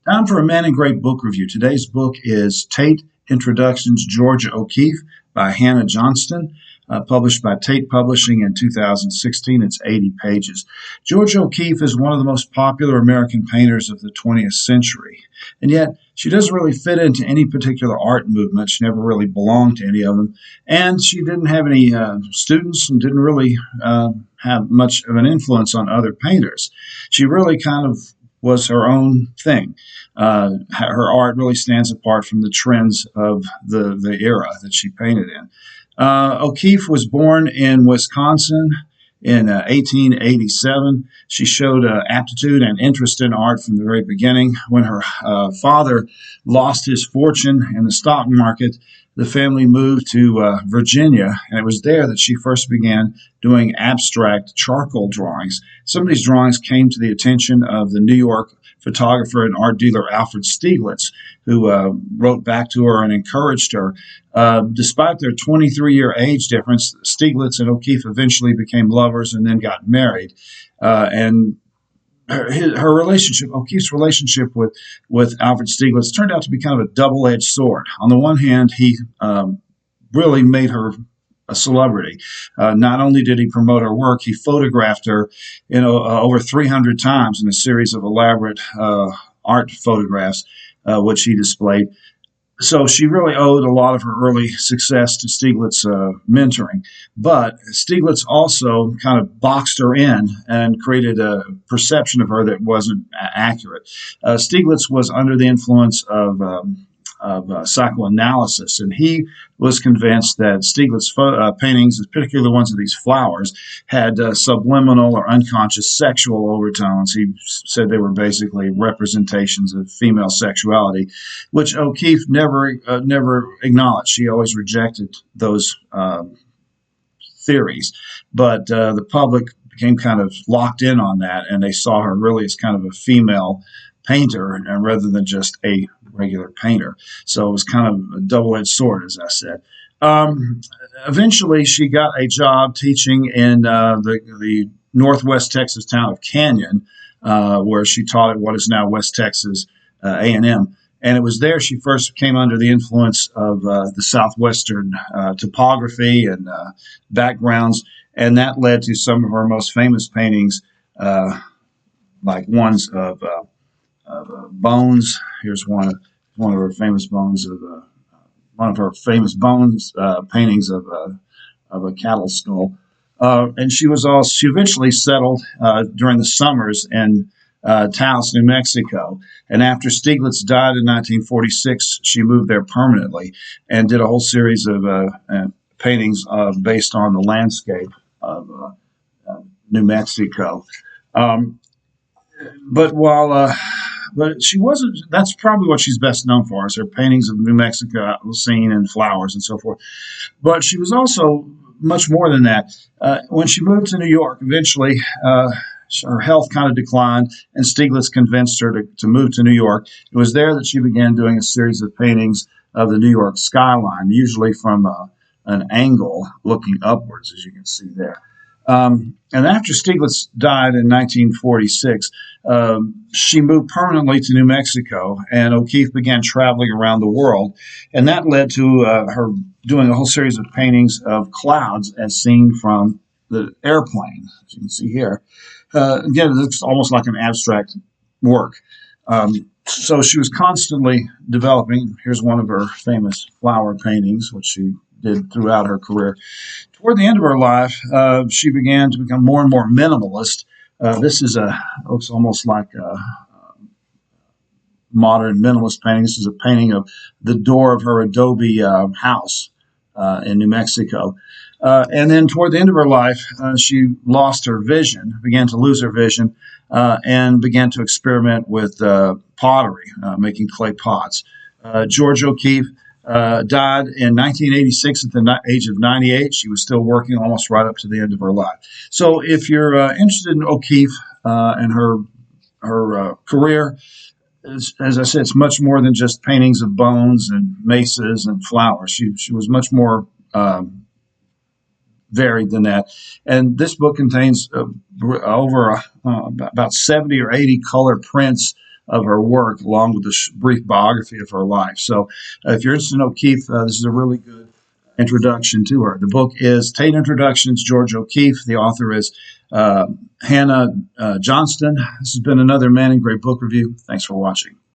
Time for a Man in Great book review. Today's book is Tate Introductions Georgia O'Keeffe by Hannah Johnston, published by Tate Publishing in 2016. It's 80 pages. Georgia O'Keeffe is one of the most popular American painters of the 20th century, and yet she doesn't really fit into any particular art movement. She never really belonged to any of them, and she didn't have any students and didn't really have much of an influence on other painters. She really kind of was her own thing. Her art really stands apart from the trends of the era that she painted in. O'Keeffe was born in Wisconsin in 1887. She showed aptitude and interest in art from the very beginning. When her father lost his fortune in the stock market, the family moved to Virginia, and it was there that she first began doing abstract charcoal drawings. Some of these drawings came to the attention of the New York photographer and art dealer Alfred Stieglitz, who wrote back to her and encouraged her. Despite their 23-year age difference, Stieglitz and O'Keeffe eventually became lovers and then got married. And her relationship, O'Keeffe's relationship with Alfred Stieglitz, turned out to be kind of a double-edged sword. On the one hand, he really made her a celebrity. Not only did he promote her work, he photographed her, over 300 times in a series of elaborate art photographs, which he displayed. So she really owed a lot of her early success to Stieglitz' mentoring. But Stieglitz also kind of boxed her in and created a perception of her that wasn't accurate. Stieglitz was under the influence of psychoanalysis, and he was convinced that Stieglitz' paintings, particularly the ones of these flowers, had subliminal or unconscious sexual overtones. He said they were basically representations of female sexuality, which O'Keeffe never acknowledged. She always rejected those theories, but the public became kind of locked in on that, and they saw her really as kind of a female painter and rather than just a regular painter. So it was kind of a double-edged sword, as I said. Eventually, she got a job teaching in the northwest Texas town of Canyon, where she taught at what is now West Texas A&M. And it was there she first came under the influence of the southwestern topography and backgrounds, and that led to some of her most famous paintings, like ones of bones. Here's one of her famous bones of one of her famous bones paintings of a cattle skull. And she eventually settled during the summers in Taos, New Mexico. And after Stieglitz died in 1946, she moved there permanently and did a whole series of paintings based on the landscape of New Mexico. But she wasn't, that's probably what she's best known for, is her paintings of New Mexico scene and flowers and so forth. But she was also much more than that. When she moved to New York, eventually her health kind of declined, and Stieglitz convinced her to move to New York. It was there that she began doing a series of paintings of the New York skyline, usually from an angle looking upwards, as you can see there. And after Stieglitz died in 1946, she moved permanently to New Mexico, and O'Keeffe began traveling around the world. And that led to her doing a whole series of paintings of clouds as seen from the airplane, as you can see here. Again, it's almost like an abstract work. So she was constantly developing. Here's one of her famous flower paintings, which she did throughout her career. Toward the end of her life, she began to become more and more minimalist. This looks almost like a modern minimalist painting. This is a painting of the door of her adobe house in New Mexico. And then toward the end of her life, she lost her vision, began to lose her vision, and began to experiment with pottery, making clay pots. George O'Keeffe died in 1986 at the age of 98. She was still working almost right up to the end of her life. So if you're interested in O'Keeffe and her career, as I said, it's much more than just paintings of bones and mesas and flowers. She was much more varied than that. And this book contains over about 70 or 80 color prints of her work, along with a brief biography of her life. So if you're interested in O'Keeffe, this is a really good introduction to her. The book is Tate Introductions, George O'Keeffe. The author is Hannah Johnston. This has been another Man in Gray book review. Thanks for watching.